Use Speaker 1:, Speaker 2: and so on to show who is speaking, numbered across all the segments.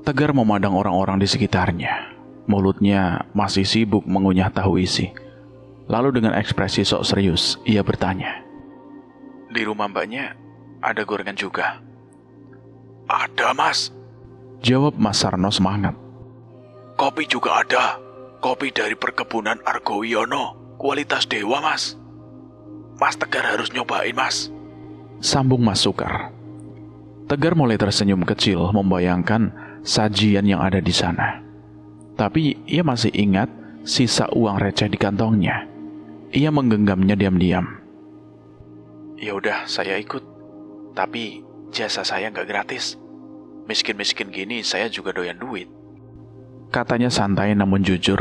Speaker 1: Tegar memandang orang-orang di sekitarnya. Mulutnya masih sibuk mengunyah tahu isi. Lalu dengan ekspresi sok serius, ia bertanya, "Di rumah mbaknya ada gorengan juga?" "Ada, Mas," jawab Mas Sarno semangat. "Kopi juga ada. Kopi dari perkebunan Argowiono, kualitas dewa, Mas. Mas Tegar harus nyobain, Mas," sambung Mas Sukar. Tegar mulai tersenyum kecil membayangkan sajian yang ada di sana. Tapi ia masih ingat sisa uang receh di kantongnya. Ia menggenggamnya diam-diam. "Ya udah, saya ikut. Tapi jasa saya nggak gratis. Miskin-miskin gini saya juga doyan duit," katanya santai namun jujur.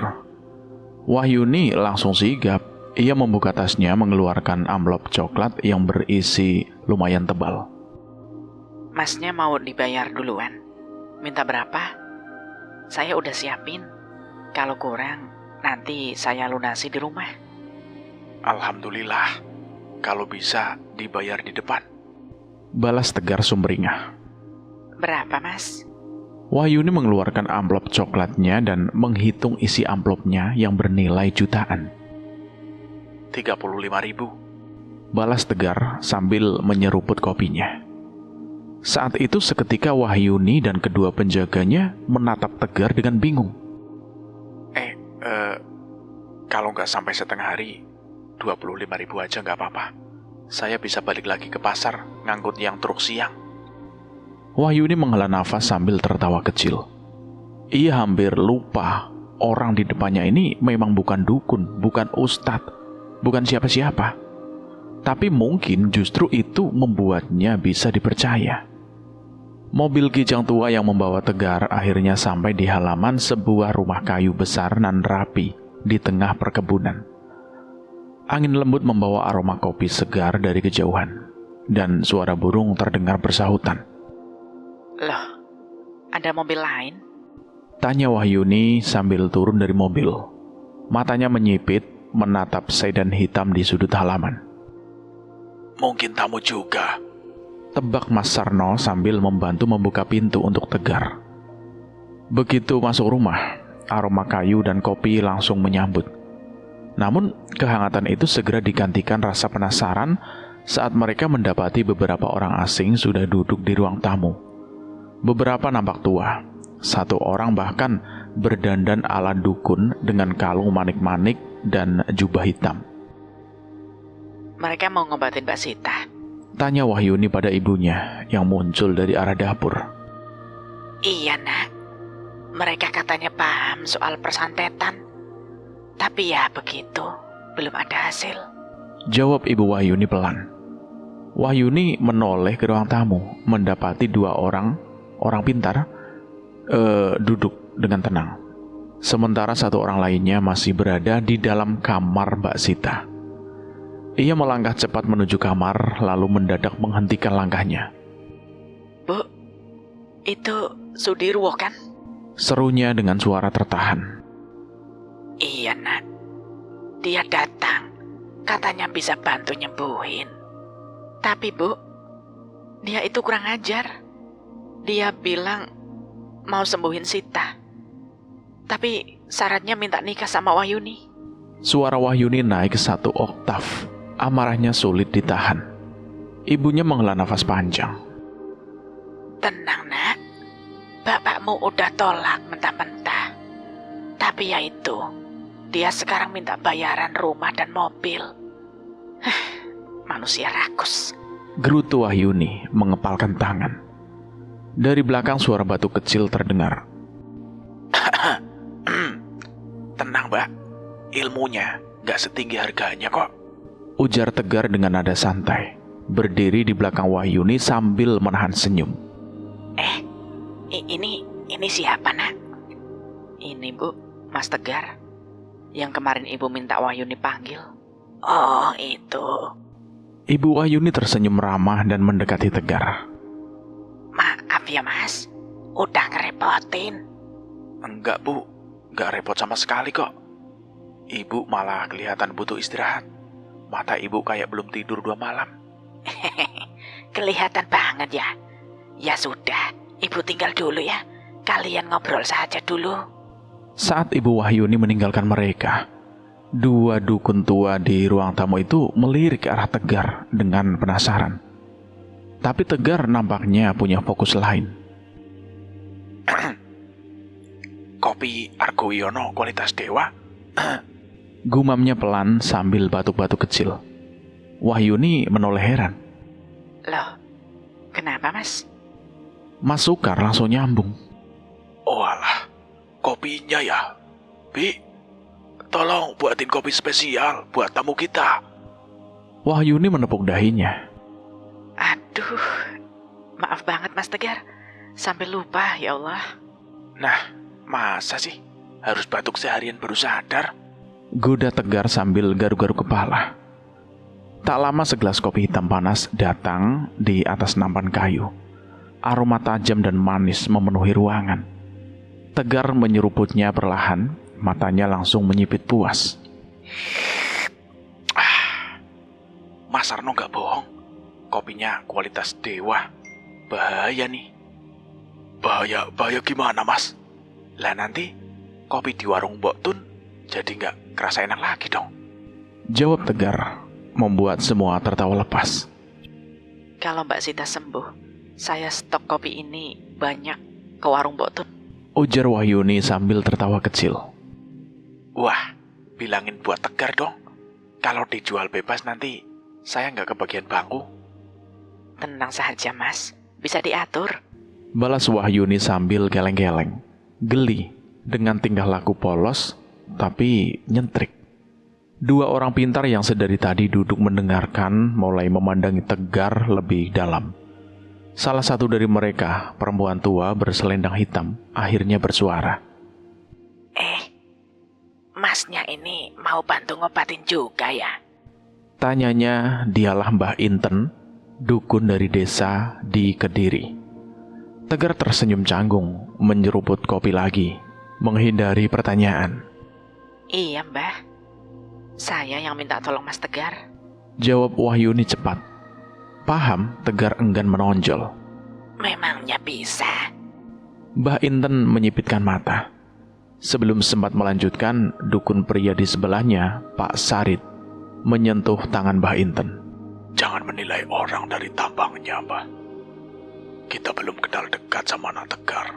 Speaker 1: Wahyuni langsung sigap. Ia membuka tasnya mengeluarkan amplop coklat yang berisi lumayan tebal.
Speaker 2: "Masnya mau dibayar duluan? Minta berapa? Saya udah siapin. Kalau kurang, nanti saya lunasi di rumah."
Speaker 1: "Alhamdulillah, kalau bisa dibayar di depan," balas Tegar sumringah.
Speaker 2: "Berapa, Mas?"
Speaker 1: Wahyuni mengeluarkan amplop coklatnya dan menghitung isi amplopnya yang bernilai jutaan. 35.000, balas Tegar sambil menyeruput kopinya. Saat itu seketika Wahyuni dan kedua penjaganya menatap Tegar dengan bingung. Kalau nggak sampai setengah hari, 25.000 aja nggak apa-apa. Saya bisa balik lagi ke pasar ngangkut yang truk siang." Wahyuni menghela nafas sambil tertawa kecil. Ia hampir lupa orang di depannya ini memang bukan dukun, bukan ustadz, bukan siapa-siapa. Tapi mungkin justru itu membuatnya bisa dipercaya. Mobil kijang tua yang membawa Tegar akhirnya sampai di halaman sebuah rumah kayu besar nan rapi di tengah perkebunan. Angin lembut membawa aroma kopi segar dari kejauhan, dan suara burung terdengar bersahutan.
Speaker 2: "Loh, ada mobil lain?"
Speaker 1: tanya Wahyuni sambil turun dari mobil. Matanya menyipit menatap sedan hitam di sudut halaman. "Mungkin tamu juga," tebak Mas Sarno sambil membantu membuka pintu untuk Tegar. Begitu masuk rumah, aroma kayu dan kopi langsung menyambut. Namun, kehangatan itu segera digantikan rasa penasaran saat mereka mendapati beberapa orang asing sudah duduk di ruang tamu. Beberapa nampak tua, satu orang bahkan berdandan ala dukun dengan kalung manik-manik dan jubah hitam.
Speaker 2: "Mereka mau ngobatin Mbak Sita?"
Speaker 1: tanya Wahyuni pada ibunya yang muncul dari arah dapur.
Speaker 2: "Iya, Nak. Mereka katanya paham soal persantetan. Tapi ya begitu, belum ada hasil,"
Speaker 1: jawab ibu Wahyuni pelan. Wahyuni menoleh ke ruang tamu, mendapati dua orang pintar duduk dengan tenang. Sementara satu orang lainnya masih berada di dalam kamar Mbak Sita. Ia melangkah cepat menuju kamar, lalu mendadak menghentikan langkahnya.
Speaker 2: "Bu, itu Sudirwo kan?"
Speaker 1: serunya dengan suara tertahan.
Speaker 2: "Iya, Nak. Dia datang. Katanya bisa bantu nyembuhin. Tapi, Bu, dia itu kurang ajar. Dia bilang mau sembuhin Sita. Tapi syaratnya minta nikah sama Wahyuni."
Speaker 1: Suara Wahyuni naik satu oktav. Amarahnya sulit ditahan. Ibunya menghela nafas panjang.
Speaker 2: "Tenang, Nak. Bapakmu udah tolak mentah-mentah. Tapi ya itu, dia sekarang minta bayaran rumah dan mobil. Manusia rakus."
Speaker 1: Gerutu Wahyuni mengepalkan tangan. Dari belakang suara batuk kecil terdengar. "Tenang, Mbak. Ilmunya gak setinggi harganya kok," ujar Tegar dengan nada santai, berdiri di belakang Wahyuni sambil menahan senyum.
Speaker 2: Ini siapa, Nak?" "Ini, Bu, Mas Tegar. Yang kemarin Ibu minta Wahyuni panggil." "Oh, itu."
Speaker 1: Ibu Wahyuni tersenyum ramah dan mendekati Tegar.
Speaker 2: Maaf ya mas, udah ngerepotin.
Speaker 1: Enggak Bu, enggak repot sama sekali kok. Ibu malah kelihatan butuh istirahat. Mata ibu kayak belum tidur 2 malam.
Speaker 2: Kelihatan banget ya. Ya sudah, ibu tinggal dulu ya. Kalian ngobrol saja dulu.
Speaker 1: Saat Ibu Wahyuni meninggalkan mereka, 2 dukun tua di ruang tamu itu melirik ke arah Tegar dengan penasaran. Tapi Tegar nampaknya punya fokus lain. Kopi Argoyono kualitas dewa? Gumamnya pelan sambil batuk-batuk kecil. Wahyuni menoleh heran.
Speaker 2: Loh, kenapa mas?
Speaker 1: Mas Sukar langsung nyambung. Oh alah, kopinya ya. Bi, tolong buatin kopi spesial buat tamu kita. Wahyuni menepuk dahinya.
Speaker 2: Aduh, maaf banget mas Tegar. Sampai lupa ya Allah.
Speaker 1: Nah, masa sih harus batuk seharian baru sadar? Goda Tegar sambil garuk-garuk kepala. Tak lama segelas kopi hitam panas datang di atas nampan kayu. Aroma tajam dan manis memenuhi ruangan. Tegar menyeruputnya perlahan, matanya langsung menyipit puas. Mas Arno gak bohong, kopinya kualitas dewa. Bahaya nih. Bahaya gimana mas? Lah nanti kopi di warung Mbok Tun jadi gak kerasa enak lagi dong. Jawab Tegar, membuat semua tertawa lepas.
Speaker 2: Kalau Mbak Sita sembuh, saya stok kopi ini banyak ke warung Mbok Tun.
Speaker 1: Ujar Wahyuni sambil tertawa kecil. Wah, bilangin buat Tegar dong. Kalau dijual bebas nanti saya nggak kebagian bangku.
Speaker 2: Tenang saja mas, bisa diatur.
Speaker 1: Balas Wahyuni sambil geleng-geleng. Geli dengan tingkah laku polos, tapi nyentrik. 2 orang pintar yang sedari tadi duduk mendengarkan mulai memandangi Tegar lebih dalam. Salah satu dari mereka, perempuan tua berselendang hitam, akhirnya bersuara.
Speaker 2: Masnya ini mau bantu ngobatin juga ya?
Speaker 1: Tanyanya dialah Mbah Inten, dukun dari desa di Kediri. Tegar tersenyum canggung, menyeruput kopi lagi, menghindari pertanyaan.
Speaker 2: Iya mbah, saya yang minta tolong mas Tegar.
Speaker 1: Jawab Wahyuni cepat. Paham, Tegar enggan menonjol.
Speaker 2: Memangnya bisa?
Speaker 1: Mbah Inten menyipitkan mata. Sebelum sempat melanjutkan, dukun pria di sebelahnya, Pak Sarit, menyentuh tangan Mbah Inten. Jangan menilai orang dari tampangnya, Mbah. Kita belum kenal dekat sama anak Tegar.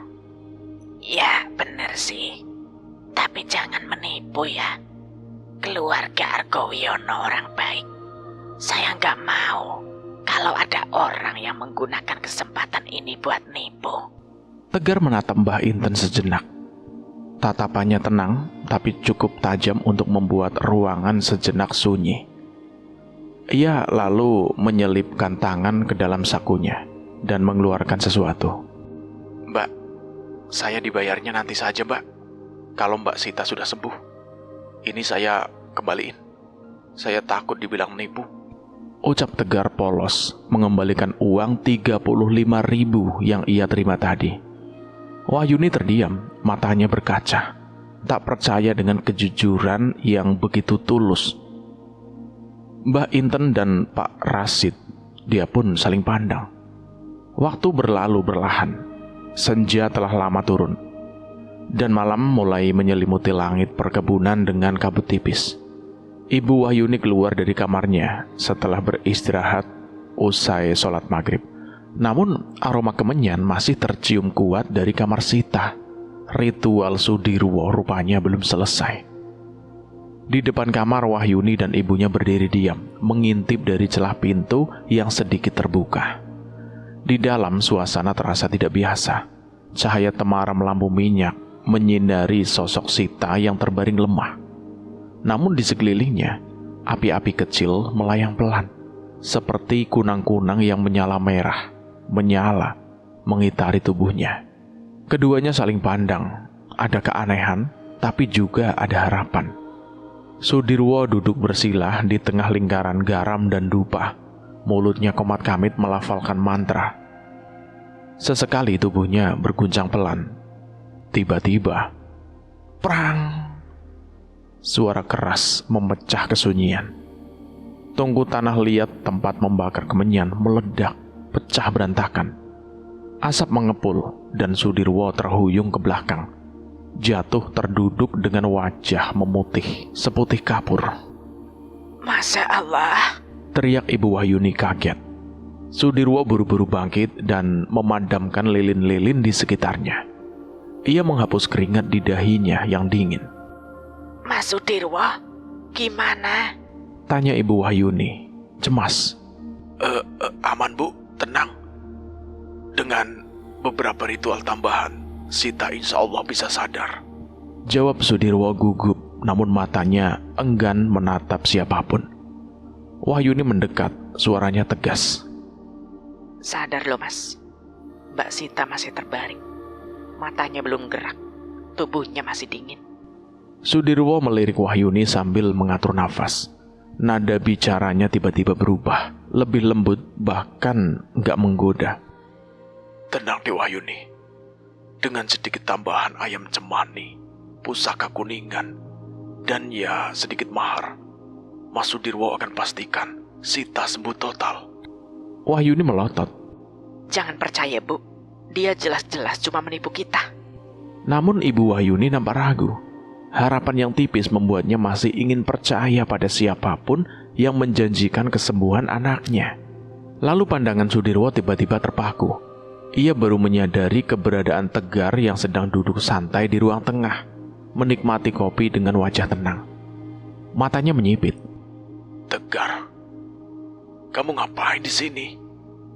Speaker 2: Ya bener sih, tapi jangan menipu ya. Keluarga Argoyono orang baik. Saya nggak mau kalau ada orang yang menggunakan kesempatan ini buat nipu.
Speaker 1: Tegar menatap Mbah Inten sejenak. Tatapannya tenang, tapi cukup tajam untuk membuat ruangan sejenak sunyi. Ia lalu menyelipkan tangan ke dalam sakunya dan mengeluarkan sesuatu. Mbak, saya dibayarnya nanti saja, Mbak. Kalau Mbak Sita sudah sembuh, ini saya kembaliin. Saya takut dibilang menipu. Ucap Tegar polos, mengembalikan uang 35.000 yang ia terima tadi. Wahyuni terdiam, matanya berkaca. Tak percaya dengan kejujuran yang begitu tulus. Mbah Inten dan Pak Rasid, dia pun saling pandang. Waktu berlalu perlahan. Senja telah lama turun. Dan malam mulai menyelimuti langit perkebunan dengan kabut tipis. Ibu Wahyuni keluar dari kamarnya setelah beristirahat usai sholat maghrib. Namun aroma kemenyan masih tercium kuat dari kamar Sita. Ritual Sudirwo rupanya belum selesai. Di depan kamar Wahyuni dan ibunya berdiri diam, mengintip dari celah pintu yang sedikit terbuka. Di dalam suasana terasa tidak biasa. Cahaya temaram lampu minyak menyinari sosok Sita yang terbaring lemah. Namun di sekelilingnya, api-api kecil melayang pelan, seperti kunang-kunang yang menyala merah, menyala, mengitari tubuhnya. Keduanya saling pandang, ada keanehan, tapi juga ada harapan. Sudirwo duduk bersilah di tengah lingkaran garam dan dupa, Mulutnya komat-kamit melafalkan mantra. Sesekali tubuhnya berguncang pelan. Tiba-tiba, prang! Suara keras memecah kesunyian. Tungku tanah liat tempat membakar kemenyan meledak, pecah berantakan. Asap mengepul dan Sudirwo terhuyung ke belakang. Jatuh terduduk dengan wajah memutih, seputih kapur.
Speaker 2: Masya Allah,
Speaker 1: Teriak Ibu Wahyuni kaget. Sudirwo buru-buru bangkit dan memadamkan lilin-lilin di sekitarnya. Ia menghapus keringat di dahinya yang dingin.
Speaker 2: Mas Sudirwo, gimana?
Speaker 1: Tanya Ibu Wahyuni, cemas. Aman Bu, tenang. Dengan beberapa ritual tambahan, Sita insya Allah bisa sadar. Jawab Sudirwo gugup, namun matanya enggan menatap siapapun. Wahyuni mendekat, suaranya tegas.
Speaker 2: Sadar lo Mas, Mbak Sita masih terbaring. Matanya belum gerak, tubuhnya masih dingin.
Speaker 1: Sudirwo melirik Wahyuni sambil mengatur nafas. Nada bicaranya tiba-tiba berubah, lebih lembut, bahkan nggak menggoda. Tenang Dewa Wahyuni, dengan sedikit tambahan ayam cemani, pusaka kuningan, dan ya sedikit mahar, Mas Sudirwo akan pastikan Sita sembuh total. Wahyuni melotot.
Speaker 2: Jangan percaya Bu, dia jelas-jelas cuma menipu kita.
Speaker 1: Namun Ibu Wahyuni nampak ragu. Harapan yang tipis membuatnya masih ingin percaya pada siapapun yang menjanjikan kesembuhan anaknya. Lalu pandangan Sudirwo tiba-tiba terpaku. Ia baru menyadari keberadaan Tegar yang sedang duduk santai di ruang tengah, menikmati kopi dengan wajah tenang. Matanya menyipit. Tegar, kamu ngapain di sini?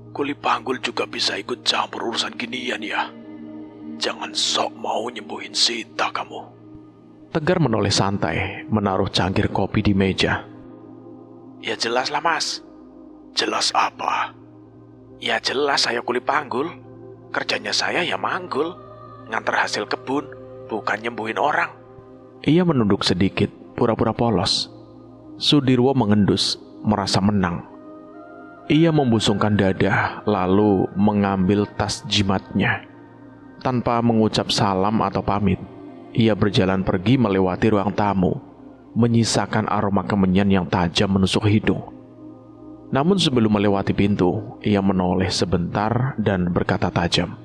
Speaker 1: Kuli Panggul juga bisa ikut campur urusan ginian ya. Jangan sok mau nyembuhin Sita kamu. Tegar menoleh santai, menaruh cangkir kopi di meja. Ya jelas lah Mas. Jelas apa? Ya jelas saya kuli panggul. Kerjanya saya ya manggul, ngantar hasil kebun, bukan nyembuhin orang. Ia menunduk sedikit, pura-pura polos. Sudirwo mengendus, merasa menang. Ia membusungkan dada, lalu mengambil tas jimatnya. Tanpa mengucap salam atau pamit, ia berjalan pergi melewati ruang tamu, menyisakan aroma kemenyan yang tajam menusuk hidung. Namun sebelum melewati pintu, ia menoleh sebentar dan berkata tajam.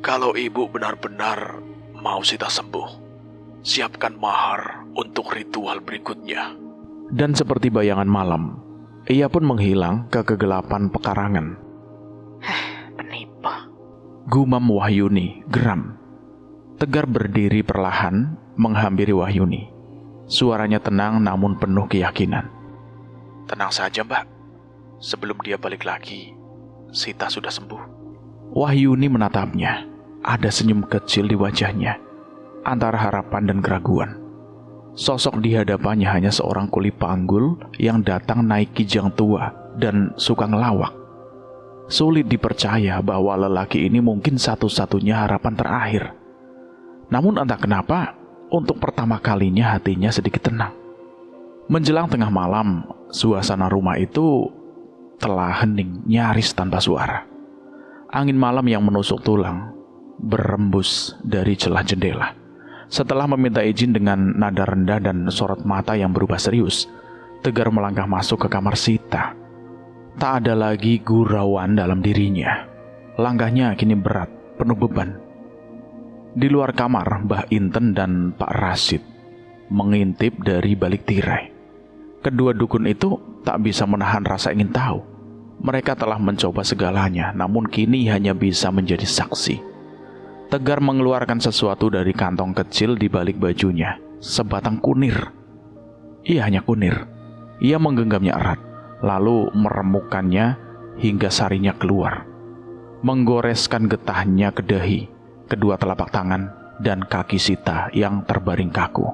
Speaker 1: Kalau ibu benar-benar mau Sita sembuh, siapkan mahar untuk ritual berikutnya. Dan seperti bayangan malam, ia pun menghilang ke kegelapan pekarangan.
Speaker 2: Penipu.
Speaker 1: Gumam Wahyuni, geram. Tegar berdiri perlahan, menghampiri Wahyuni. Suaranya tenang namun penuh keyakinan. Tenang saja Mbak. Sebelum dia balik lagi, Sita sudah sembuh. Wahyuni menatapnya. Ada senyum kecil di wajahnya, antara harapan dan keraguan. Sosok di hadapannya hanya seorang kuli panggul yang datang naik kijang tua dan suka ngelawak. Sulit dipercaya bahwa lelaki ini mungkin satu-satunya harapan terakhir. Namun entah kenapa, untuk pertama kalinya hatinya sedikit tenang. Menjelang tengah malam, suasana rumah itu telah hening, nyaris tanpa suara. Angin malam yang menusuk tulang berembus dari celah jendela. Setelah meminta izin dengan nada rendah dan sorot mata yang berubah serius, Tegar melangkah masuk ke kamar Sita. Tak ada lagi gurauan dalam dirinya. Langkahnya kini berat, penuh beban. Di luar kamar, Mbah Inten dan Pak Rasid mengintip dari balik tirai. Kedua dukun itu tak bisa menahan rasa ingin tahu. Mereka telah mencoba segalanya, namun kini hanya bisa menjadi saksi. Tegar mengeluarkan sesuatu dari kantong kecil di balik bajunya, sebatang kunir. Ia hanya kunir. Ia menggenggamnya erat, lalu meremukkannya hingga sarinya keluar. Menggoreskan getahnya ke dahi, kedua telapak tangan, dan kaki Sita yang terbaring kaku.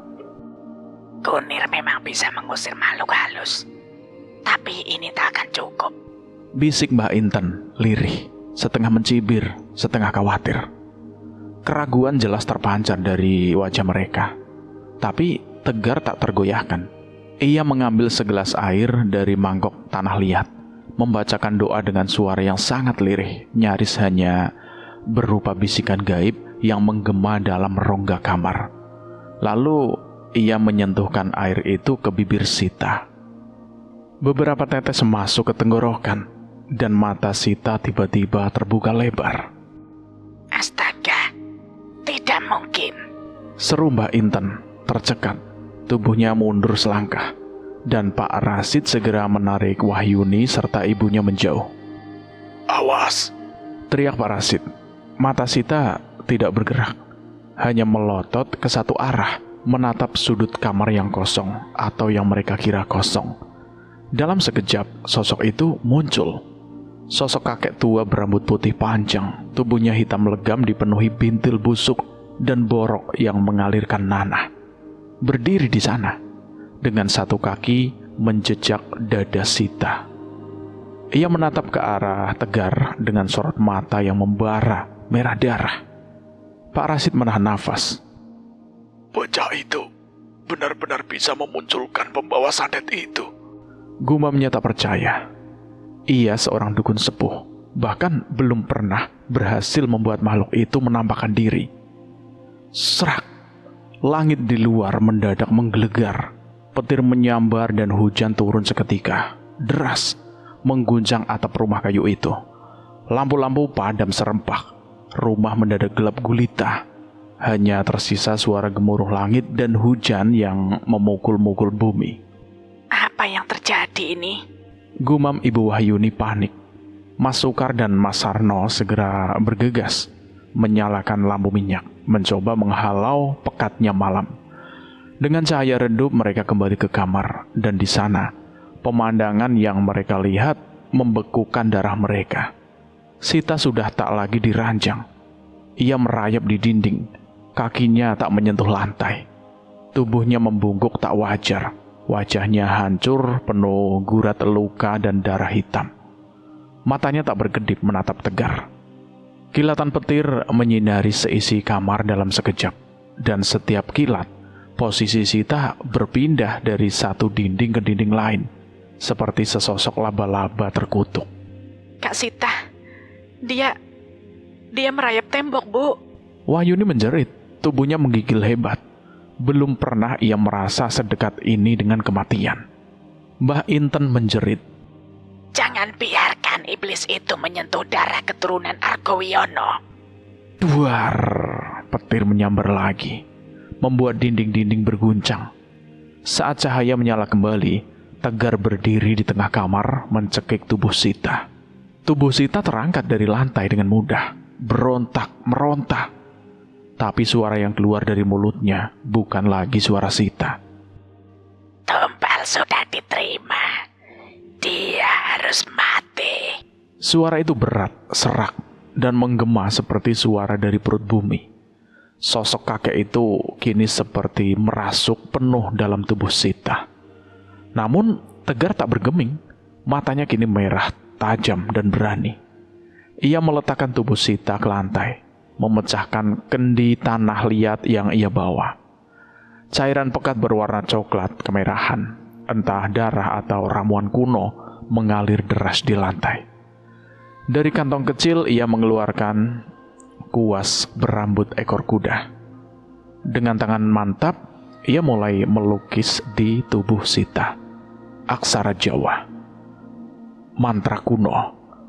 Speaker 2: Kunir memang bisa mengusir makhluk halus, tapi ini tak akan cukup.
Speaker 1: Bisik Mbah Inten, lirih, setengah mencibir, setengah khawatir. Keraguan jelas terpancar dari wajah mereka. Tapi Tegar tak tergoyahkan. Ia mengambil segelas air dari mangkok tanah liat, membacakan doa dengan suara yang sangat lirih, nyaris hanya berupa bisikan gaib yang menggema dalam rongga kamar. Lalu ia menyentuhkan air itu ke bibir Sita. Beberapa tetes masuk ke tenggorokan, dan mata Sita tiba-tiba terbuka lebar.
Speaker 2: Astaga, tidak mungkin.
Speaker 1: Seru Mbak Inten, tercekat. Tubuhnya mundur selangkah, dan Pak Rasid segera menarik Wahyuni serta ibunya menjauh. "Awas!" teriak Pak Rasid. Mata Sita tidak bergerak, hanya melotot ke satu arah, menatap sudut kamar yang kosong atau yang mereka kira kosong. Dalam sekejap, sosok itu muncul. Sosok kakek tua berambut putih panjang, tubuhnya hitam legam dipenuhi bintil busuk dan borok yang mengalirkan nanah. Berdiri di sana, dengan satu kaki menjejak dada Sita. Ia menatap ke arah Tegar dengan sorot mata yang membara merah darah. Pak Rasid menahan nafas. "Bocah itu benar-benar bisa memunculkan pembawa santet itu," gumamnya tak percaya. Ia seorang dukun sepuh, bahkan belum pernah berhasil membuat makhluk itu menampakkan diri. Serak, langit di luar mendadak menggelegar. Petir menyambar dan hujan turun seketika. Deras, mengguncang atap rumah kayu itu. Lampu-lampu padam serempak. Rumah mendadak gelap gulita. Hanya tersisa suara gemuruh langit dan hujan yang memukul-mukul bumi.
Speaker 2: Apa yang terjadi ini?
Speaker 1: Gumam Ibu Wahyuni panik. Mas Sukar dan Mas Sarno segera bergegas, menyalakan lampu minyak, mencoba menghalau pekatnya malam. Dengan cahaya redup mereka kembali ke kamar, dan di sana, pemandangan yang mereka lihat membekukan darah mereka. Sita sudah tak lagi diranjang. Ia merayap di dinding, kakinya tak menyentuh lantai. Tubuhnya membungkuk tak wajar, wajahnya hancur, penuh gurat luka dan darah hitam. Matanya tak berkedip menatap Tegar. Kilatan petir menyinari seisi kamar dalam sekejap, dan setiap kilat, posisi Sita berpindah dari satu dinding ke dinding lain, seperti sesosok laba-laba terkutuk.
Speaker 2: Kak Sita, dia merayap tembok, Bu.
Speaker 1: Wahyuni menjerit, tubuhnya menggigil hebat. Belum pernah ia merasa sedekat ini dengan kematian. Mbah Inten menjerit,
Speaker 2: Jangan biarkan iblis itu menyentuh darah keturunan Argowiono.
Speaker 1: duar, petir menyambar lagi, membuat dinding-dinding berguncang. Saat cahaya menyala kembali, Tegar berdiri di tengah kamar mencekik tubuh Sita. Tubuh Sita terangkat dari lantai dengan mudah, berontak, meronta. Tapi suara yang keluar dari mulutnya bukan lagi suara Sita.
Speaker 2: Tumpal sudah diterima. Dia harus mati.
Speaker 1: Suara itu berat, serak, dan menggema seperti suara dari perut bumi. Sosok kakek itu kini seperti merasuk penuh dalam tubuh Sita. Namun Tegar tak bergeming, matanya kini merah, tajam dan berani. Ia meletakkan tubuh Sita ke lantai, memecahkan kendi tanah liat yang ia bawa. Cairan pekat berwarna coklat kemerahan, entah darah atau ramuan kuno, mengalir deras di lantai. Dari kantong kecil ia mengeluarkan kuas berambut ekor kuda. Dengan tangan mantap, ia mulai melukis di tubuh Sita aksara Jawa. Mantra kuno,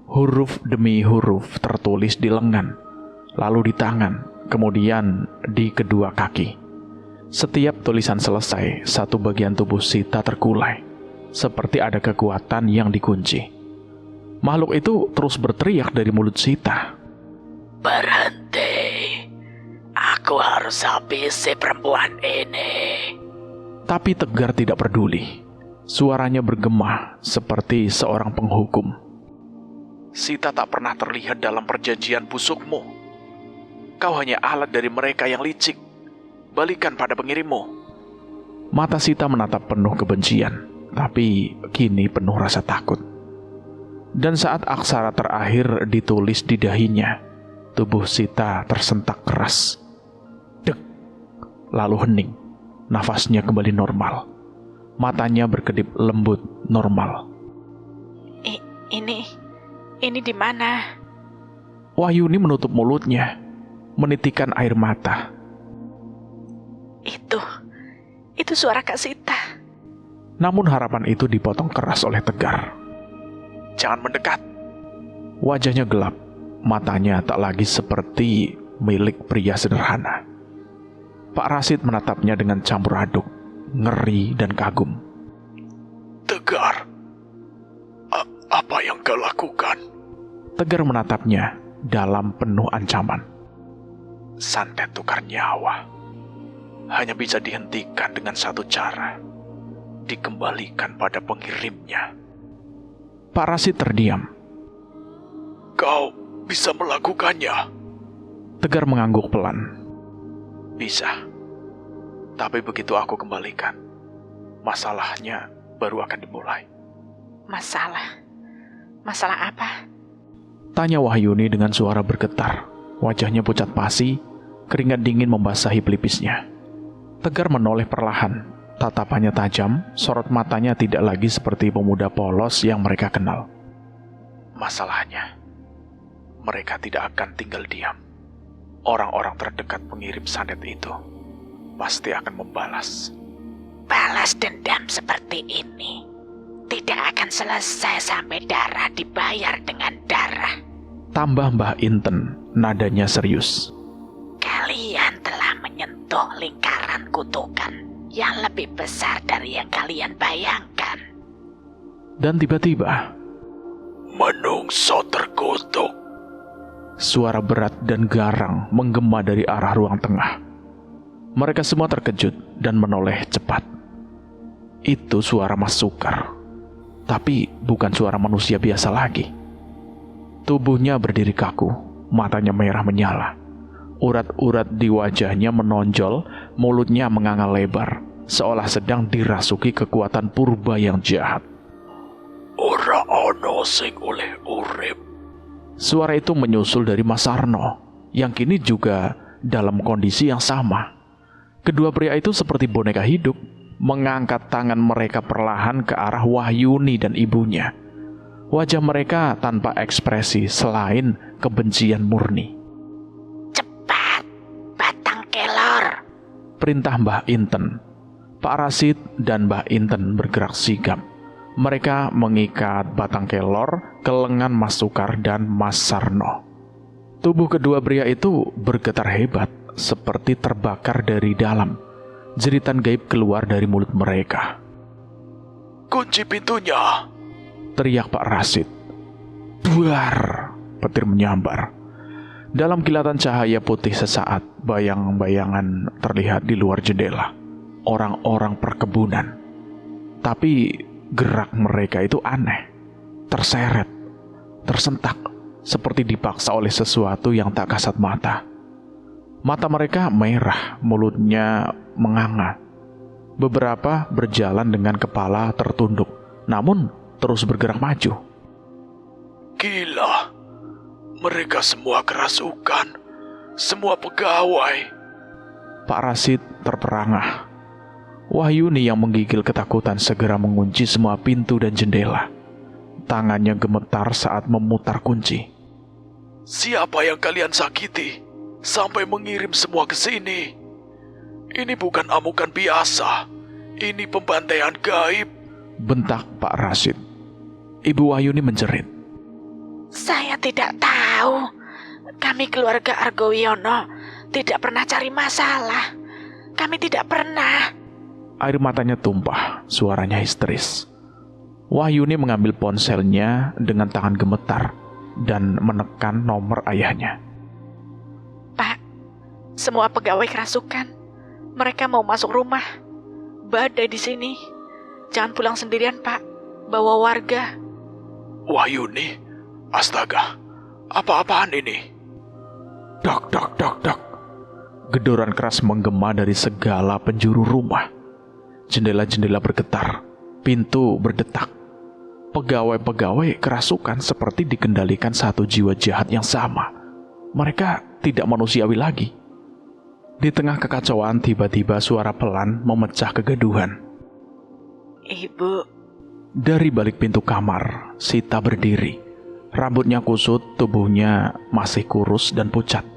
Speaker 1: huruf demi huruf tertulis di lengan, lalu di tangan, kemudian di kedua kaki. Setiap tulisan selesai, satu bagian tubuh Sita terkulai, seperti ada kekuatan yang dikunci. Makhluk itu terus berteriak dari mulut Sita.
Speaker 2: Berhenti. Aku harus habisi perempuan ini.
Speaker 1: Tapi Tegar tidak peduli. Suaranya bergema seperti seorang penghukum. Sita tak pernah terlihat dalam perjanjian busukmu. Kau hanya alat dari mereka yang licik. Balikan pada pengirimmu. Mata Sita menatap penuh kebencian, tapi kini penuh rasa takut. Dan saat aksara terakhir ditulis di dahinya, tubuh Sita tersentak keras. Dek, lalu hening. Nafasnya kembali normal. Matanya berkedip lembut normal.
Speaker 2: Ini di mana?
Speaker 1: Wahyuni menutup mulutnya, menitikkan air mata.
Speaker 2: Itu suara Kak Sita.
Speaker 1: Namun harapan itu dipotong keras oleh Tegar. Jangan mendekat. Wajahnya gelap, matanya tak lagi seperti milik pria sederhana. Pak Rasid menatapnya dengan campur aduk, ngeri dan kagum. Tegar, apa yang kau lakukan? Tegar menatapnya dalam penuh ancaman. Santet tukar nyawa hanya bisa dihentikan dengan satu cara, dikembalikan pada pengirimnya. Pak Rasid terdiam. Kau bisa melakukannya? Tegar mengangguk pelan. Bisa, tapi begitu aku kembalikan, masalahnya baru akan dimulai.
Speaker 2: Masalah? Masalah apa?
Speaker 1: Tanya Wahyuni dengan suara bergetar. Wajahnya pucat pasi, keringat dingin membasahi pelipisnya. Tegar menoleh perlahan, tatapannya tajam, sorot matanya tidak lagi seperti pemuda polos yang mereka kenal. Masalahnya, mereka tidak akan tinggal diam. Orang-orang terdekat pengirim santet itu pasti akan membalas.
Speaker 2: Balas dendam seperti ini tidak akan selesai sampai darah dibayar dengan darah.
Speaker 1: Tambah Mbah Inten, nadanya serius.
Speaker 2: Kalian telah menyentuh lingkaran kutukan yang lebih besar dari yang kalian bayangkan.
Speaker 1: Dan tiba-tiba, menungso terkutuk. Suara berat dan garang menggema dari arah ruang tengah. Mereka semua terkejut dan menoleh cepat. Itu suara Mas Sukar, tapi bukan suara manusia biasa lagi. Tubuhnya berdiri kaku, matanya merah menyala. Urat-urat di wajahnya menonjol, mulutnya menganga lebar, seolah sedang dirasuki kekuatan purba yang jahat. Ora ono sing oleh urip. Suara itu menyusul dari Mas Sarno, yang kini juga dalam kondisi yang sama. Kedua pria itu seperti boneka hidup, mengangkat tangan mereka perlahan ke arah Wahyuni dan ibunya. Wajah mereka tanpa ekspresi selain kebencian murni.
Speaker 2: Cepat, batang kelor,
Speaker 1: perintah Mbah Inten. Pak Rasid dan Mbah Inten bergerak sigap. Mereka mengikat batang kelor ke lengan Mas Sukar dan Mas Sarno. Tubuh kedua pria itu bergetar hebat, seperti terbakar dari dalam. Jeritan gaib keluar dari mulut mereka. Kunci pintunya, teriak Pak Rasid. Buar, petir menyambar. Dalam kilatan cahaya putih sesaat, bayang-bayangan terlihat di luar jendela. Orang-orang perkebunan. Tapi gerak mereka itu aneh, terseret, tersentak, seperti dipaksa oleh sesuatu yang tak kasat mata. Mata mereka merah, mulutnya menganga. Beberapa berjalan dengan kepala tertunduk, namun terus bergerak maju. Gila, mereka semua kerasukan, semua pegawai. Pak Rasid terperangah. Wahyuni yang menggigil ketakutan segera mengunci semua pintu dan jendela. Tangannya gemetar saat memutar kunci. Siapa yang kalian sakiti sampai mengirim semua ke sini? Ini bukan amukan biasa. Ini pembantaian gaib, bentak Pak Rasid. Ibu Wahyuni menjerit.
Speaker 2: Saya tidak tahu. Kami keluarga Argowiono tidak pernah cari masalah. Kami tidak pernah.
Speaker 1: Air matanya tumpah, suaranya histeris. Wahyuni mengambil ponselnya dengan tangan gemetar dan menekan nomor ayahnya.
Speaker 2: Pak, semua pegawai kerasukan. Mereka mau masuk rumah. Badai di sini. Jangan pulang sendirian, Pak. Bawa warga.
Speaker 1: Wahyuni, astaga, apa-apaan ini? Dak, dak, dak, dak. Gedoran keras menggema dari segala penjuru rumah. Jendela-jendela bergetar, pintu berdetak. Pegawai-pegawai kerasukan seperti dikendalikan satu jiwa jahat yang sama. Mereka tidak manusiawi lagi. Di tengah kekacauan, tiba-tiba suara pelan memecah kegaduhan.
Speaker 2: Ibu.
Speaker 1: Dari balik pintu kamar, Sita berdiri. Rambutnya kusut, tubuhnya masih kurus dan pucat.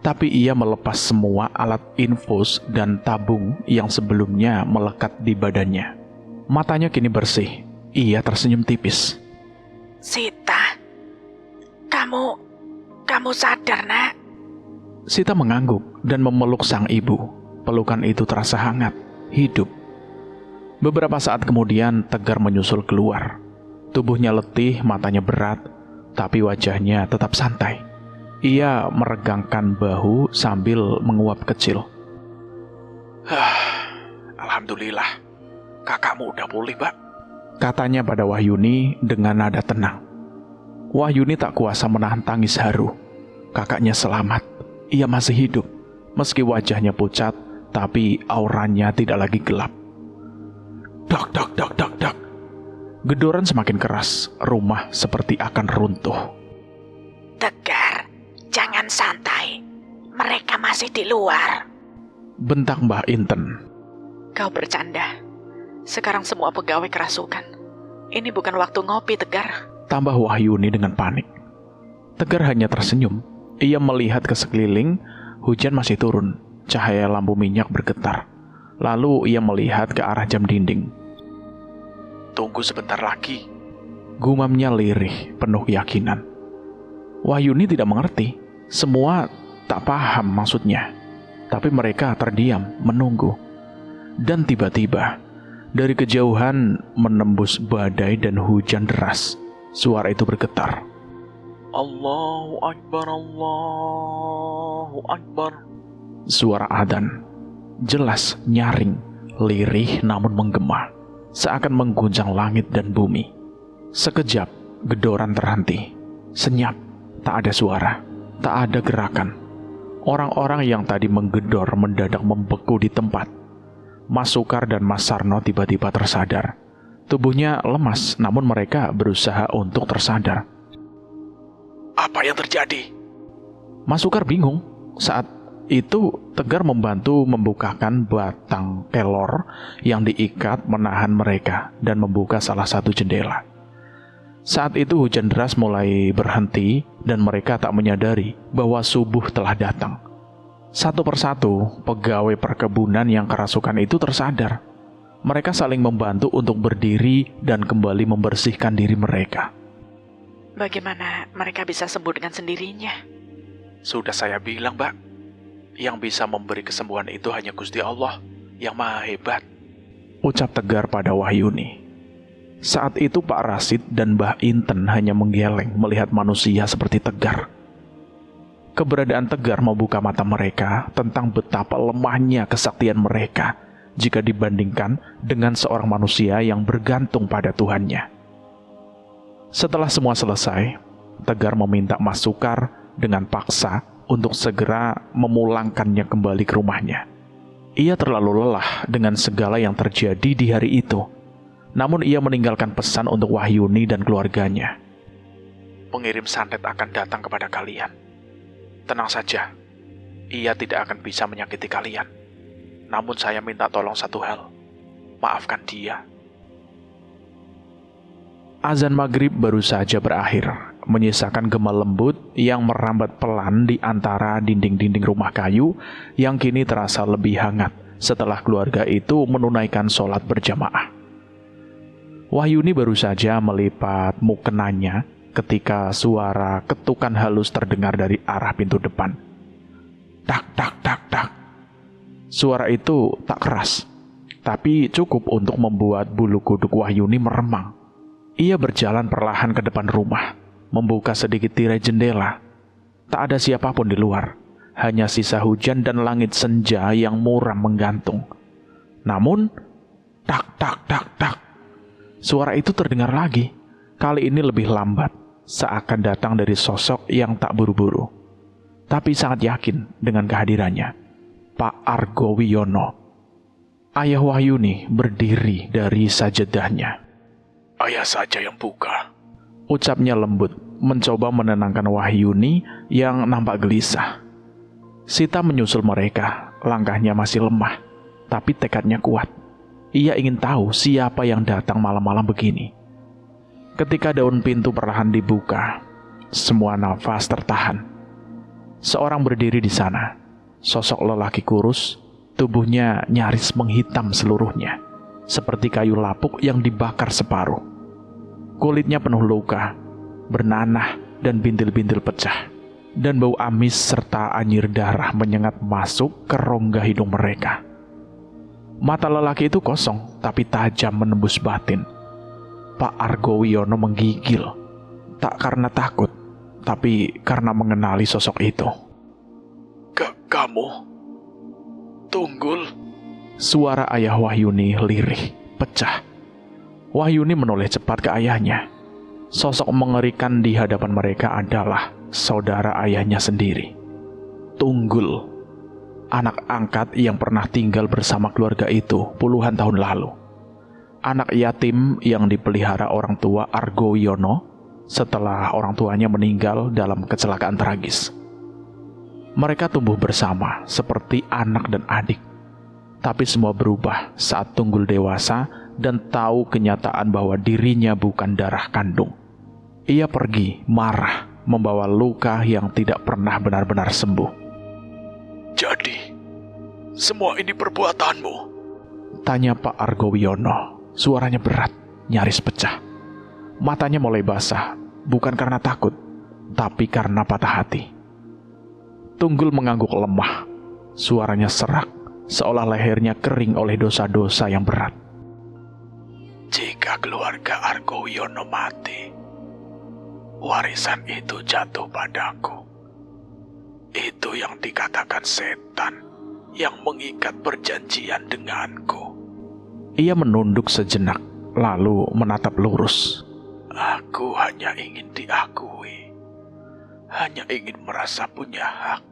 Speaker 1: Tapi ia melepas semua alat infus dan tabung yang sebelumnya melekat di badannya. Matanya kini bersih. Ia tersenyum tipis.
Speaker 2: Sita, kamu sadar, Nak?
Speaker 1: Sita mengangguk dan memeluk sang ibu. Pelukan itu terasa hangat, hidup. Beberapa saat kemudian Tegar menyusul keluar. Tubuhnya letih, matanya berat, tapi wajahnya tetap santai. Ia meregangkan bahu sambil menguap kecil. Alhamdulillah, kakakmu udah pulih, Mbak, katanya pada Wahyuni dengan nada tenang. Wahyuni tak kuasa menahan tangis haru. Kakaknya selamat, ia masih hidup. Meski wajahnya pucat, tapi auranya tidak lagi gelap. Dak, dak, dak, dak, dak. Gedoran semakin keras, rumah seperti akan runtuh.
Speaker 2: Tegar, jangan santai. Mereka masih di luar.
Speaker 1: Bentak Mbah Inten.
Speaker 3: Kau bercanda. Sekarang semua pegawai kerasukan. Ini bukan waktu ngopi, Tegar.
Speaker 1: Tambah Wahyuni dengan panik. Tegar hanya tersenyum. Ia melihat ke sekeliling, hujan masih turun. Cahaya lampu minyak bergetar. Lalu ia melihat ke arah jam dinding. Tunggu sebentar lagi, gumamnya lirih, penuh keyakinan. Wahyuni tidak mengerti. Semua tak paham maksudnya. Tapi mereka terdiam, menunggu. Dan tiba-tiba, dari kejauhan menembus badai dan hujan deras, suara itu bergetar. Allahu Akbar, Allahu Akbar. Suara adzan, jelas, nyaring, lirih namun menggema, seakan mengguncang langit dan bumi. Sekejap, gedoran terhenti. Senyap, tak ada suara, tak ada gerakan. Orang-orang yang tadi menggedor mendadak membeku di tempat. Mas Sukar dan Mas Sarno tiba-tiba tersadar. Tubuhnya lemas, namun mereka berusaha untuk tersadar. Apa yang terjadi? Mas Sukar bingung. Saat itu Tegar membantu membukakan batang kelor yang diikat menahan mereka dan membuka salah satu jendela. Saat itu hujan deras mulai berhenti dan mereka tak menyadari bahwa subuh telah datang. Satu persatu pegawai perkebunan yang kerasukan itu tersadar. Mereka saling membantu untuk berdiri dan kembali membersihkan diri mereka.
Speaker 3: Bagaimana mereka bisa sembuh dengan sendirinya?
Speaker 1: Sudah saya bilang, Mbak, yang bisa memberi kesembuhan itu hanya Gusti Allah yang maha hebat, ucap Tegar pada Wahyuni. Saat itu Pak Rasid dan Mbah Inten hanya menggeleng melihat manusia seperti Tegar. Keberadaan Tegar membuka mata mereka tentang betapa lemahnya kesaktian mereka jika dibandingkan dengan seorang manusia yang bergantung pada Tuhannya. Setelah semua selesai, Tegar meminta Mas Sukar dengan paksa untuk segera memulangkannya kembali ke rumahnya. Ia terlalu lelah dengan segala yang terjadi di hari itu. Namun ia meninggalkan pesan untuk Wahyuni dan keluarganya. Pengirim santet akan datang kepada kalian. Tenang saja, ia tidak akan bisa menyakiti kalian. Namun saya minta tolong satu hal, maafkan dia. Azan maghrib baru saja berakhir, menyisakan gema lembut yang merambat pelan di antara dinding-dinding rumah kayu yang kini terasa lebih hangat setelah keluarga itu menunaikan sholat berjamaah. Wahyuni baru saja melipat mukenanya ketika suara ketukan halus terdengar dari arah pintu depan. Tak, tak, tak, tak. Suara itu tak keras, tapi cukup untuk membuat bulu kuduk Wahyuni meremang. Ia berjalan perlahan ke depan rumah, membuka sedikit tirai jendela. Tak ada siapapun di luar, hanya sisa hujan dan langit senja yang muram menggantung. Namun, tak, tak, tak, tak. Suara itu terdengar lagi, kali ini lebih lambat, seakan datang dari sosok yang tak buru-buru. Tapi sangat yakin dengan kehadirannya. Pak Argowiono. Ayah Wahyuni berdiri dari sajadahnya. Ayah saja yang buka, ucapnya lembut, mencoba menenangkan Wahyuni yang nampak gelisah. Sita menyusul mereka, langkahnya masih lemah, tapi tekadnya kuat. Ia ingin tahu siapa yang datang malam-malam begini. Ketika daun pintu perlahan dibuka, semua nafas tertahan. Seorang berdiri di sana, sosok lelaki kurus, tubuhnya nyaris menghitam seluruhnya, seperti kayu lapuk yang dibakar separuh. Kulitnya penuh luka, bernanah dan bintil-bintil pecah, dan bau amis serta anyir darah menyengat masuk ke rongga hidung mereka. Mata lelaki itu kosong, tapi tajam menembus batin. Pak Argowiono menggigil, tak karena takut, tapi karena mengenali sosok itu. Kamu? Tunggul? Suara ayah Wahyuni lirih, pecah. Wahyuni menoleh cepat ke ayahnya. Sosok mengerikan di hadapan mereka adalah saudara ayahnya sendiri, Tunggul, anak angkat yang pernah tinggal bersama keluarga itu puluhan tahun lalu. Anak yatim yang dipelihara orang tua Argowiono setelah orang tuanya meninggal dalam kecelakaan tragis. Mereka tumbuh bersama seperti anak dan adik. Tapi semua berubah saat Tunggul dewasa dan tahu kenyataan bahwa dirinya bukan darah kandung. Ia pergi marah, membawa luka yang tidak pernah benar-benar sembuh. Jadi, semua ini perbuatanmu? Tanya Pak Argowiono. Suaranya berat, nyaris pecah. Matanya mulai basah, bukan karena takut, tapi karena patah hati. Tunggul mengangguk lemah. Suaranya serak, seolah lehernya kering oleh dosa-dosa yang berat. Jika keluarga Argowiono mati, warisan itu jatuh padaku. Itu yang dikatakan setan yang mengikat perjanjian denganku. Ia menunduk sejenak, lalu menatap lurus. Aku hanya ingin diakui, hanya ingin merasa punya hak.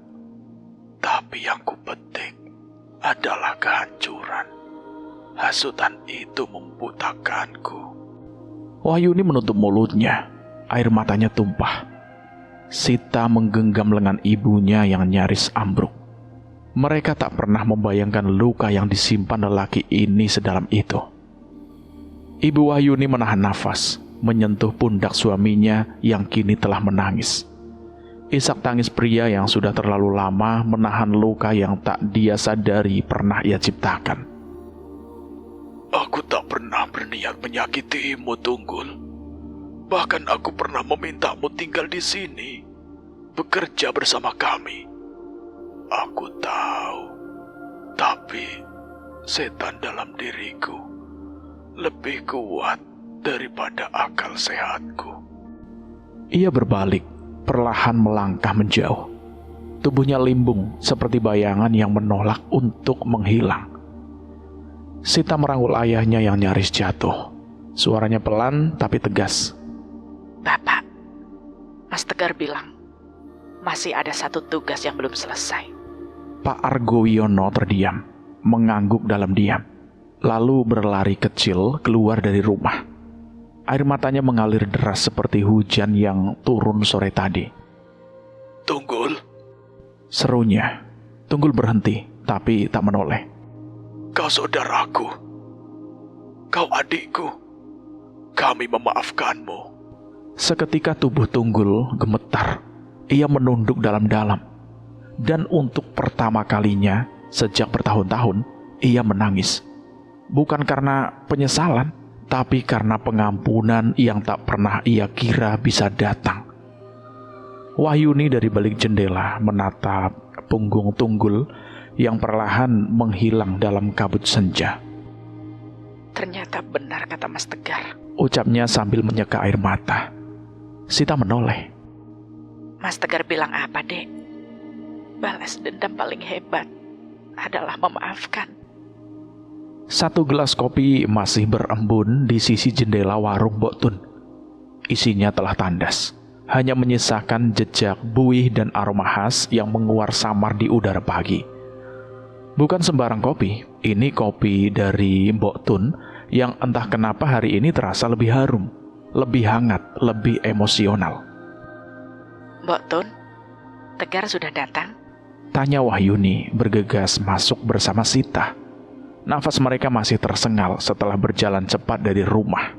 Speaker 1: Tapi yang kupetik adalah kehancuran. Hasutan itu membutakanku. Wahyuni menutup mulutnya, air matanya tumpah. Sita menggenggam lengan ibunya yang nyaris ambruk. Mereka tak pernah membayangkan luka yang disimpan lelaki ini sedalam itu. Ibu Wahyuni menahan nafas, menyentuh pundak suaminya yang kini telah menangis. Isak tangis pria yang sudah terlalu lama menahan luka yang tak dia sadari pernah ia ciptakan. Aku tak pernah berniat menyakitimu, Tunggul. Bahkan aku pernah memintamu tinggal di sini, bekerja bersama kami. Aku tahu, tapi setan dalam diriku lebih kuat daripada akal sehatku. Ia berbalik, perlahan melangkah menjauh. Tubuhnya limbung seperti bayangan yang menolak untuk menghilang. Sita merangkul ayahnya yang nyaris jatuh. Suaranya pelan tapi tegas.
Speaker 3: Bapak, Mas Tegar bilang, masih ada satu tugas yang belum selesai.
Speaker 1: Pak Argowiono terdiam, mengangguk dalam diam, lalu berlari kecil keluar dari rumah. Air matanya mengalir deras seperti hujan yang turun sore tadi. Tunggul, serunya. Tunggul berhenti, tapi tak menoleh. Kau saudaraku, kau adikku, kami memaafkanmu. Seketika tubuh Tunggul gemetar. Ia menunduk dalam-dalam. Dan untuk pertama kalinya sejak bertahun-tahun, ia menangis. Bukan karena penyesalan, tapi karena pengampunan yang tak pernah ia kira bisa datang. Wahyuni dari balik jendela menatap punggung Tunggul yang perlahan menghilang dalam kabut senja.
Speaker 3: Ternyata benar kata Mas Tegar,
Speaker 1: ucapnya sambil menyeka air mata. Sita menoleh.
Speaker 3: Mas Tegar bilang apa, Dek? Balas dendam paling hebat adalah memaafkan.
Speaker 1: Satu gelas kopi masih berembun di sisi jendela warung Mbok Tun. Isinya telah tandas, hanya menyisakan jejak buih dan aroma khas yang menguar samar di udara pagi. Bukan sembarang kopi, ini kopi dari Mbok Tun yang entah kenapa hari ini terasa lebih harum, lebih hangat, lebih emosional.
Speaker 3: Mbok Tun, Tegar sudah datang?
Speaker 1: Tanya Wahyuni bergegas masuk bersama Sita. Nafas mereka masih tersengal setelah berjalan cepat dari rumah.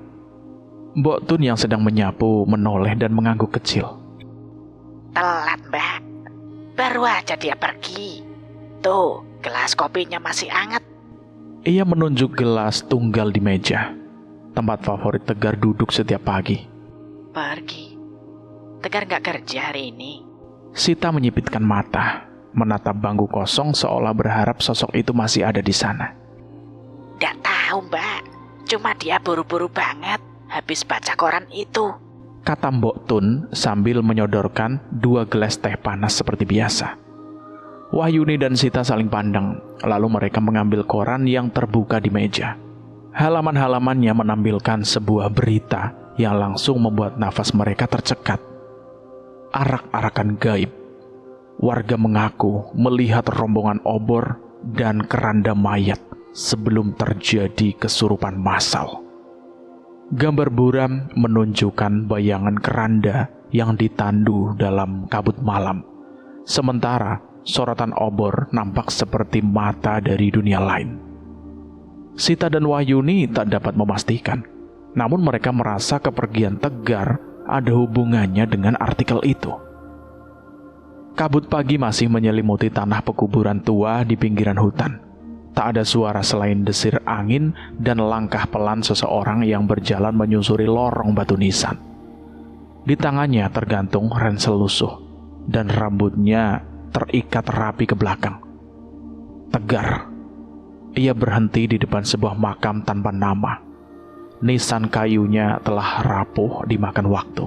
Speaker 1: Mbok Tun yang sedang menyapu menoleh dan mengangguk kecil.
Speaker 2: Telat, Mbak. Baru aja dia pergi. Tuh, gelas kopinya masih hangat.
Speaker 1: Ia menunjuk gelas tunggal di meja, tempat favorit Tegar duduk setiap pagi.
Speaker 3: Pergi. Tegar nggak kerja hari ini.
Speaker 1: Sita menyipitkan mata, menatap bangku kosong seolah berharap sosok itu masih ada di sana.
Speaker 2: Nggak tahu, Mbak. Cuma dia buru-buru banget habis baca koran itu.
Speaker 1: Kata Mbok Tun sambil menyodorkan 2 gelas teh panas seperti biasa. Wahyuni dan Sita saling pandang, lalu mereka mengambil koran yang terbuka di meja. Halaman-halamannya menampilkan sebuah berita yang langsung membuat nafas mereka tercekat. Arak-arakan gaib. Warga mengaku melihat rombongan obor dan keranda mayat sebelum terjadi kesurupan massal. Gambar buram menunjukkan bayangan keranda yang ditandu dalam kabut malam. Sementara sorotan obor nampak seperti mata dari dunia lain. Sita dan Wahyuni tak dapat memastikan, namun mereka merasa kepergian Tegar ada hubungannya dengan artikel itu. Kabut pagi masih menyelimuti tanah pekuburan tua di pinggiran hutan. Tak ada suara selain desir angin dan langkah pelan seseorang yang berjalan menyusuri lorong batu nisan. Di tangannya tergantung ransel lusuh, dan rambutnya terikat rapi ke belakang. Tegar. Ia berhenti di depan sebuah makam tanpa nama. Nisan kayunya telah rapuh dimakan waktu.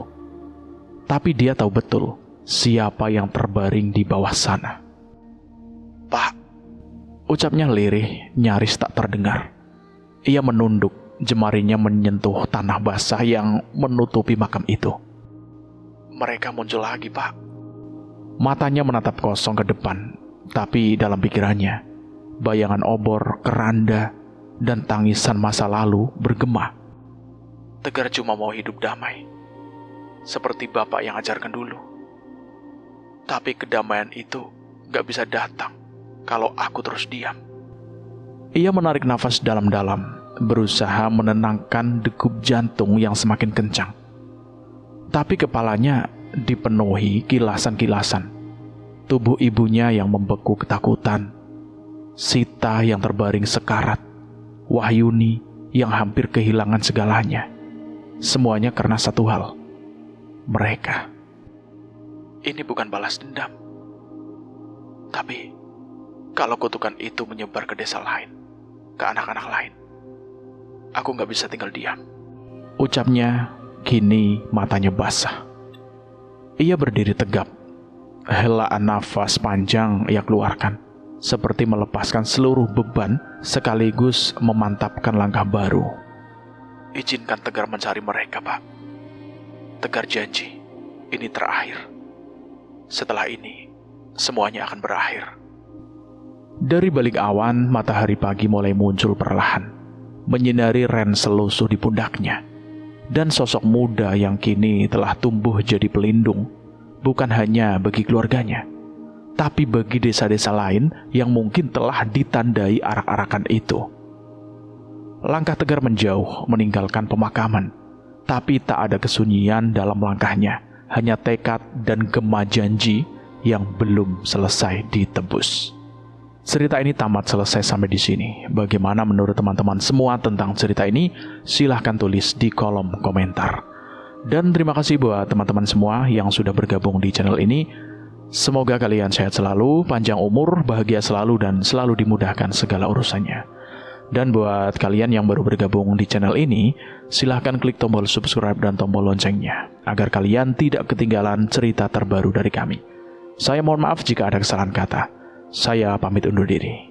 Speaker 1: Tapi dia tahu betul siapa yang terbaring di bawah sana. "Pak," ucapnya lirih, nyaris tak terdengar. Ia menunduk, jemarinya menyentuh tanah basah yang menutupi makam itu. "Mereka muncul lagi, Pak." Matanya menatap kosong ke depan, tapi dalam pikirannya, bayangan obor, keranda, dan tangisan masa lalu bergema. Tegar cuma mau hidup damai, seperti Bapak yang ajarkan dulu. Tapi kedamaian itu gak bisa datang kalau aku terus diam. Ia menarik nafas dalam-dalam, berusaha menenangkan degup jantung yang semakin kencang. Tapi kepalanya dipenuhi kilasan-kilasan. Tubuh ibunya yang membeku ketakutan, Sita yang terbaring sekarat, Wahyuni yang hampir kehilangan segalanya. Semuanya karena satu hal. Mereka. Ini bukan balas dendam. Tapi kalau kutukan itu menyebar ke desa lain, ke anak-anak lain, aku gak bisa tinggal diam. Ucapnya, kini matanya basah. Ia berdiri tegap. Helaan nafas panjang ia keluarkan, seperti melepaskan seluruh beban sekaligus memantapkan langkah baru. Izinkan Tegar mencari mereka, Pak. Tegar janji, ini terakhir. Setelah ini, semuanya akan berakhir. Dari balik awan, matahari pagi mulai muncul perlahan, menyinari ransel lusuh di pundaknya. Dan sosok muda yang kini telah tumbuh jadi pelindung, bukan hanya bagi keluarganya, tapi bagi desa-desa lain yang mungkin telah ditandai arak-arakan itu. Langkah Tegar menjauh, meninggalkan pemakaman, tapi tak ada kesunyian dalam langkahnya, hanya tekad dan gema janji yang belum selesai ditebus. Cerita ini tamat selesai sampai di sini. Bagaimana menurut teman-teman semua tentang cerita ini? Silahkan tulis di kolom komentar. Dan terima kasih buat teman-teman semua yang sudah bergabung di channel ini. Semoga kalian sehat selalu, panjang umur, bahagia selalu, dan selalu dimudahkan segala urusannya. Dan buat kalian yang baru bergabung di channel ini, silahkan klik tombol subscribe dan tombol loncengnya, agar kalian tidak ketinggalan cerita terbaru dari kami. Saya mohon maaf jika ada kesalahan kata. Saya pamit undur diri.